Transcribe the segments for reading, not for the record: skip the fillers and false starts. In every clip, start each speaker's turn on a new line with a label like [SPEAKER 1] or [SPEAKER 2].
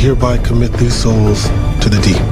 [SPEAKER 1] hereby commit these souls to the deep.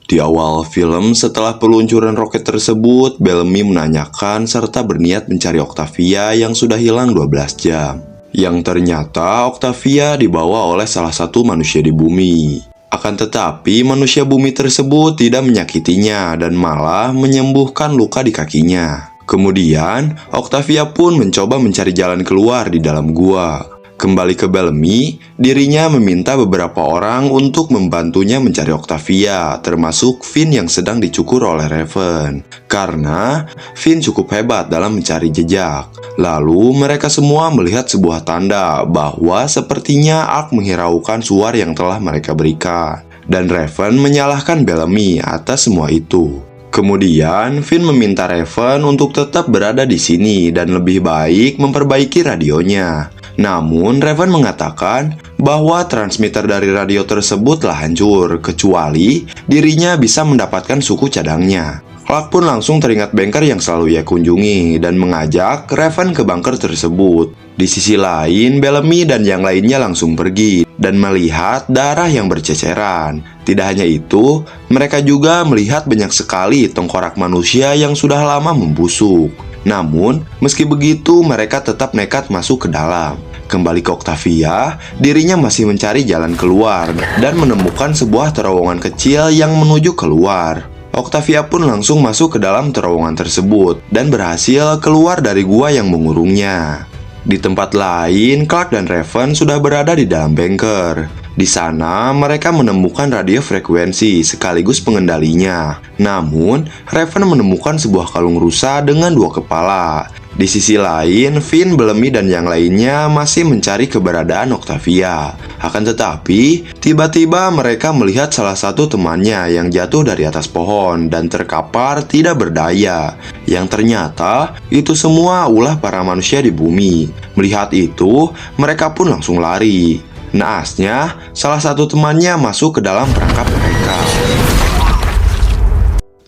[SPEAKER 2] Di awal film, setelah peluncuran roket tersebut, Bellamy menanyakan serta berniat mencari Octavia yang sudah hilang 12 jam. Yang ternyata Octavia dibawa oleh salah satu manusia di bumi. Akan tetapi, manusia bumi tersebut tidak menyakitinya dan malah menyembuhkan luka di kakinya. Kemudian, Octavia pun mencoba mencari jalan keluar di dalam gua. Kembali ke Bellamy, dirinya meminta beberapa orang untuk membantunya mencari Octavia, termasuk Finn yang sedang dicukur oleh Raven. Karena Finn cukup hebat dalam mencari jejak. Lalu mereka semua melihat sebuah tanda bahwa sepertinya Ark menghiraukan suar yang telah mereka berikan. Dan Raven menyalahkan Bellamy atas semua itu. Kemudian, Finn meminta Raven untuk tetap berada di sini dan lebih baik memperbaiki radionya. Namun, Raven mengatakan bahwa transmitter dari radio tersebut telah hancur, kecuali dirinya bisa mendapatkan suku cadangnya. Clark pun langsung teringat bunker yang selalu ia kunjungi dan mengajak Raven ke bunker tersebut. Di sisi lain, Bellamy dan yang lainnya langsung pergi dan melihat darah yang berceceran. Tidak hanya itu, mereka juga melihat banyak sekali tengkorak manusia yang sudah lama membusuk. Namun, meski begitu, mereka tetap nekat masuk ke dalam. Kembali ke Octavia, dirinya masih mencari jalan keluar dan menemukan sebuah terowongan kecil yang menuju keluar. Octavia pun langsung masuk ke dalam terowongan tersebut dan berhasil keluar dari gua yang mengurungnya. Di tempat lain, Clark dan Raven sudah berada di dalam bunker. Di sana, mereka menemukan radio frekuensi sekaligus pengendalinya. Namun, Raven menemukan sebuah kalung rusa dengan 2 kepala. Di sisi lain, Finn, Bellamy, dan yang lainnya masih mencari keberadaan Octavia. Akan tetapi, tiba-tiba mereka melihat salah satu temannya yang jatuh dari atas pohon dan terkapar tidak berdaya. Yang ternyata, itu semua ulah para manusia di bumi. Melihat itu, mereka pun langsung lari. Naasnya, salah satu temannya masuk ke dalam perangkap mereka.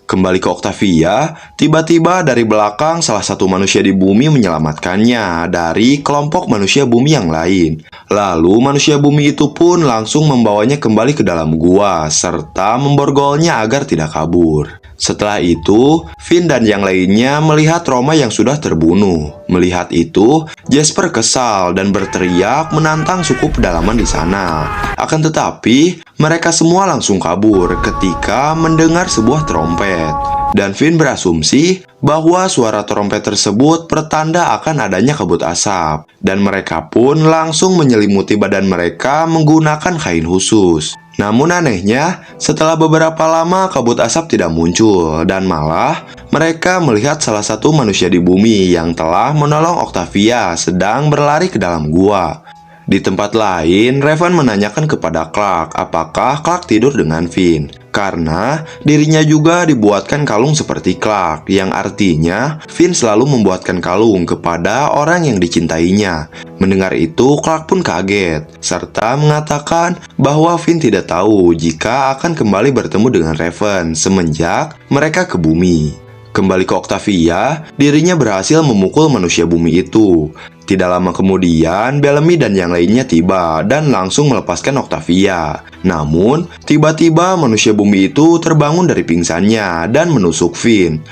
[SPEAKER 2] Kembali ke Octavia, tiba-tiba dari belakang salah satu manusia di bumi menyelamatkannya dari kelompok manusia bumi yang lain. Lalu manusia bumi itu pun langsung membawanya kembali ke dalam gua serta memborgolnya agar tidak kabur. Setelah itu, Finn dan yang lainnya melihat Roma yang sudah terbunuh. Melihat itu, Jasper kesal dan berteriak menantang suku pedalaman di sana. Akan tetapi, mereka semua langsung kabur ketika mendengar sebuah trompet. Dan Finn berasumsi bahwa suara trompet tersebut pertanda akan adanya kabut asap. Dan mereka pun langsung menyelimuti badan mereka menggunakan kain khusus. Namun anehnya, setelah beberapa lama kabut asap tidak muncul dan malah mereka melihat salah satu manusia di bumi yang telah menolong Octavia sedang berlari ke dalam gua. Di tempat lain, Raven menanyakan kepada Clark apakah Clark tidur dengan Finn. Karena dirinya juga dibuatkan kalung seperti Clark, yang artinya Finn selalu membuatkan kalung kepada orang yang dicintainya. Mendengar itu, Clark pun kaget, serta mengatakan bahwa Finn tidak tahu jika akan kembali bertemu dengan Raven semenjak mereka ke bumi. Kembali ke Octavia, dirinya berhasil memukul manusia bumi itu. Tidak lama kemudian, Bellamy dan yang lainnya tiba dan langsung melepaskan Octavia. Namun, tiba-tiba manusia bumi itu terbangun dari pingsannya dan menusuk Finn.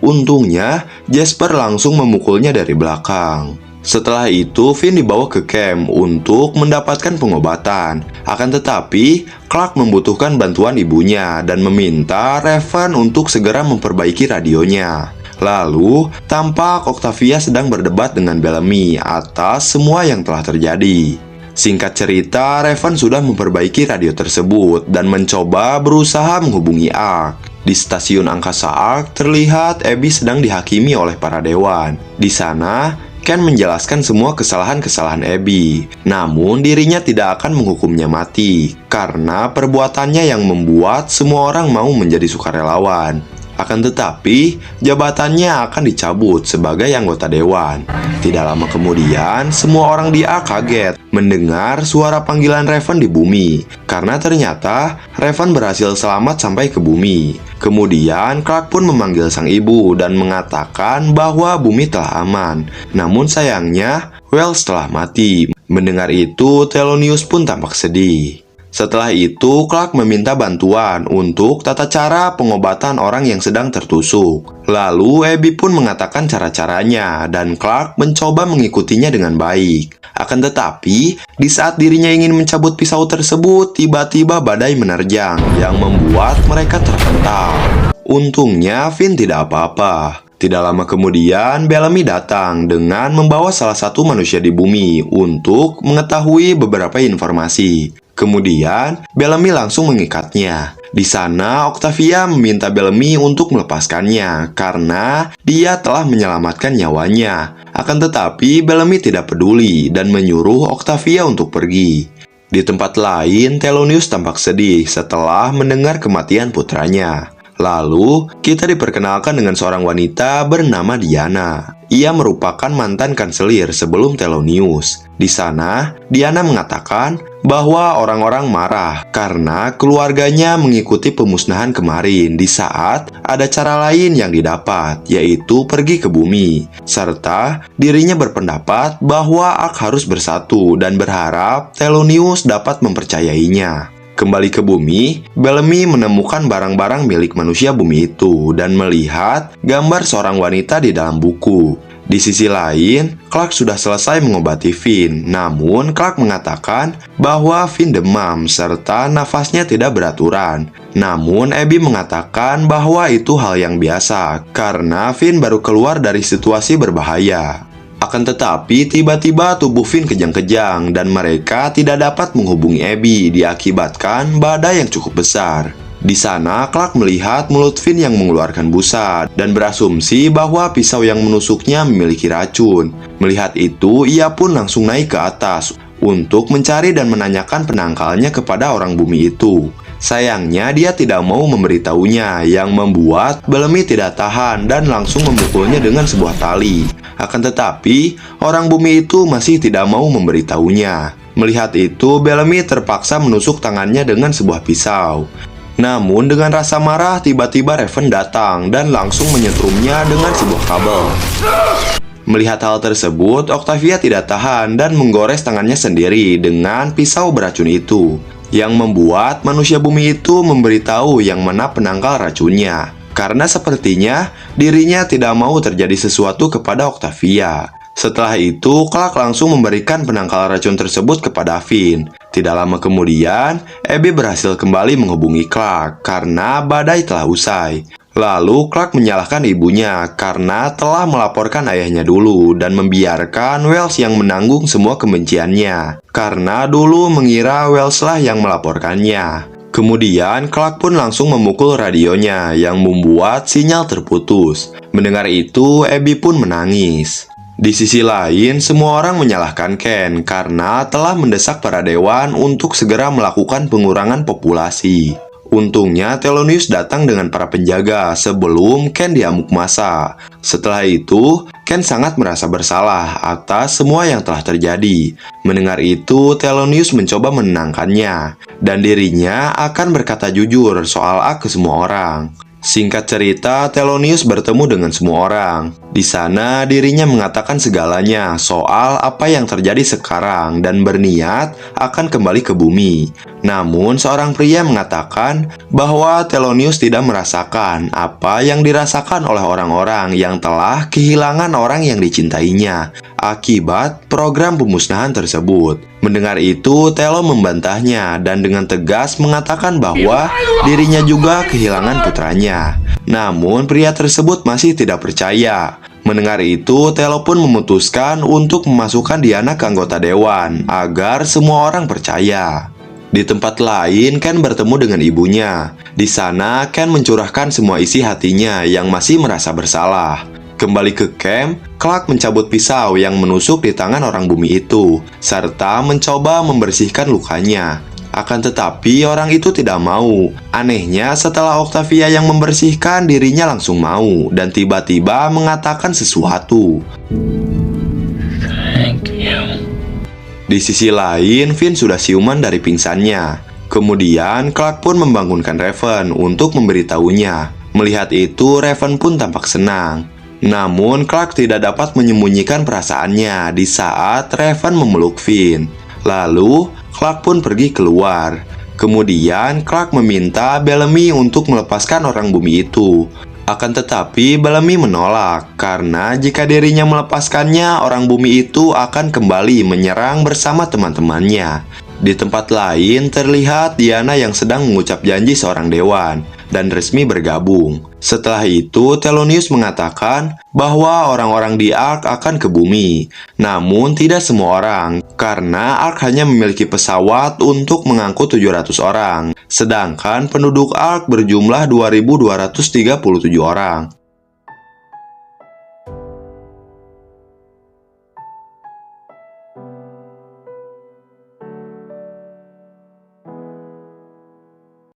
[SPEAKER 2] Untungnya, Jasper langsung memukulnya dari belakang. Setelah itu, Finn dibawa ke camp untuk mendapatkan pengobatan. Akan tetapi, Clark membutuhkan bantuan ibunya dan meminta Raven untuk segera memperbaiki radionya. Lalu, tampak Octavia sedang berdebat dengan Bellamy atas semua yang telah terjadi. Singkat cerita, Raven sudah memperbaiki radio tersebut dan mencoba berusaha menghubungi Ark. Di stasiun angkasa Ark, terlihat Abby sedang dihakimi oleh para dewan. Di sana, Ken menjelaskan semua kesalahan-kesalahan Abby. Namun, dirinya tidak akan menghukumnya mati karena perbuatannya yang membuat semua orang mau menjadi sukarelawan. Akan tetapi, jabatannya akan dicabut sebagai anggota dewan. Tidak lama kemudian, semua orang di A kaget mendengar suara panggilan Raven di bumi, karena ternyata Raven berhasil selamat sampai ke bumi. Kemudian, Clark pun memanggil sang ibu dan mengatakan bahwa bumi telah aman. Namun sayangnya, Wells telah mati. Mendengar itu, Thelonious pun tampak sedih. Setelah itu, Clark meminta bantuan untuk tata cara pengobatan orang yang sedang tertusuk. Lalu, Abby pun mengatakan cara-caranya, dan Clark mencoba mengikutinya dengan baik. Akan tetapi, di saat dirinya ingin mencabut pisau tersebut, tiba-tiba badai menerjang yang membuat mereka terpental. Untungnya, Finn tidak apa-apa. Tidak lama kemudian, Bellamy datang dengan membawa salah satu manusia di bumi untuk mengetahui beberapa informasi. Kemudian, Bellamy langsung mengikatnya. Di sana, Octavia meminta Bellamy untuk melepaskannya karena dia telah menyelamatkan nyawanya. Akan tetapi, Bellamy tidak peduli dan menyuruh Octavia untuk pergi. Di tempat lain, Thelonious tampak sedih setelah mendengar kematian putranya. Lalu, kita diperkenalkan dengan seorang wanita bernama Diana. Ia merupakan mantan kanselir sebelum Thelonious. Di sana, Diana mengatakan bahwa orang-orang marah karena keluarganya mengikuti pemusnahan kemarin di saat ada cara lain yang didapat, yaitu pergi ke bumi. Serta dirinya berpendapat bahwa Ark harus bersatu dan berharap Thelonious dapat mempercayainya. Kembali ke bumi, Bellamy menemukan barang-barang milik manusia bumi itu dan melihat gambar seorang wanita di dalam buku. Di sisi lain, Clark sudah selesai mengobati Finn, namun Clark mengatakan bahwa Finn demam serta nafasnya tidak beraturan. Namun Abby mengatakan bahwa itu hal yang biasa karena Finn baru keluar dari situasi berbahaya. Akan tetapi, tiba-tiba tubuh Finn kejang-kejang dan mereka tidak dapat menghubungi Abby diakibatkan badai yang cukup besar. Di sana, Clark melihat mulut Finn yang mengeluarkan busa dan berasumsi bahwa pisau yang menusuknya memiliki racun. Melihat itu, ia pun langsung naik ke atas untuk mencari dan menanyakan penangkalnya kepada orang bumi itu. Sayangnya dia tidak mau memberitahunya, yang membuat Bellamy tidak tahan dan langsung memukulnya dengan sebuah tali. Akan tetapi, orang bumi itu masih tidak mau memberitahunya. Melihat itu, Bellamy terpaksa menusuk tangannya dengan sebuah pisau. Namun dengan rasa marah, tiba-tiba Raven datang dan langsung menyetrumnya dengan sebuah kabel. Melihat hal tersebut, Octavia tidak tahan dan menggores tangannya sendiri dengan pisau beracun itu, yang membuat manusia bumi itu memberitahu yang mana penangkal racunnya. Karena sepertinya dirinya tidak mau terjadi sesuatu kepada Octavia. Setelah itu, Clark langsung memberikan penangkal racun tersebut kepada Finn. Tidak lama kemudian, Abby berhasil kembali menghubungi Clark karena badai telah usai. Lalu Clark menyalahkan ibunya karena telah melaporkan ayahnya dulu dan membiarkan Wells yang menanggung semua kebenciannya. Karena dulu mengira Wells lah yang melaporkannya. Kemudian Clark pun langsung memukul radionya yang membuat sinyal terputus. Mendengar itu, Abby pun menangis. Di sisi lain, semua orang menyalahkan Ken karena telah mendesak para dewan untuk segera melakukan pengurangan populasi. Untungnya, Thelonious datang dengan para penjaga sebelum Ken diamuk massa. Setelah itu, Ken sangat merasa bersalah atas semua yang telah terjadi. Mendengar itu, Thelonious mencoba menenangkannya, dan dirinya akan berkata jujur soal Ark ke semua orang. Singkat cerita, Thelonious bertemu dengan semua orang. Di sana, dirinya mengatakan segalanya soal apa yang terjadi sekarang dan berniat akan kembali ke bumi. Namun, seorang pria mengatakan bahwa Thelonious tidak merasakan apa yang dirasakan oleh orang-orang yang telah kehilangan orang yang dicintainya akibat program pemusnahan tersebut. Mendengar itu, Telo membantahnya dan dengan tegas mengatakan bahwa dirinya juga kehilangan putranya. Namun, pria tersebut masih tidak percaya. Mendengar itu, Telo pun memutuskan untuk memasukkan Diana ke anggota dewan agar semua orang percaya. Di tempat lain, Ken bertemu dengan ibunya. Di sana, Ken mencurahkan semua isi hatinya yang masih merasa bersalah. Kembali ke camp, Clark mencabut pisau yang menusuk di tangan orang bumi itu, serta mencoba membersihkan lukanya. Akan tetapi orang itu tidak mau. Anehnya setelah Octavia yang membersihkan, dirinya langsung mau dan tiba-tiba mengatakan sesuatu.
[SPEAKER 3] Thank you.
[SPEAKER 2] Di sisi lain, Finn sudah siuman dari pingsannya. Kemudian Clark pun membangunkan Raven untuk memberitahunya. Melihat itu, Raven pun tampak senang. Namun Clark tidak dapat menyembunyikan perasaannya di saat Raven memeluk Finn. Lalu Clark pun pergi keluar. Kemudian Clark meminta Bellamy untuk melepaskan orang bumi itu. Akan tetapi Bellamy menolak karena jika dirinya melepaskannya, orang bumi itu akan kembali menyerang bersama teman-temannya. Di tempat lain terlihat Diana yang sedang mengucap janji seorang dewan dan resmi bergabung. Setelah itu Thelonious mengatakan bahwa orang-orang di Ark akan ke bumi. Namun tidak semua orang, karena Ark hanya memiliki pesawat untuk mengangkut 700 orang. Sedangkan penduduk Ark berjumlah 2.237 orang.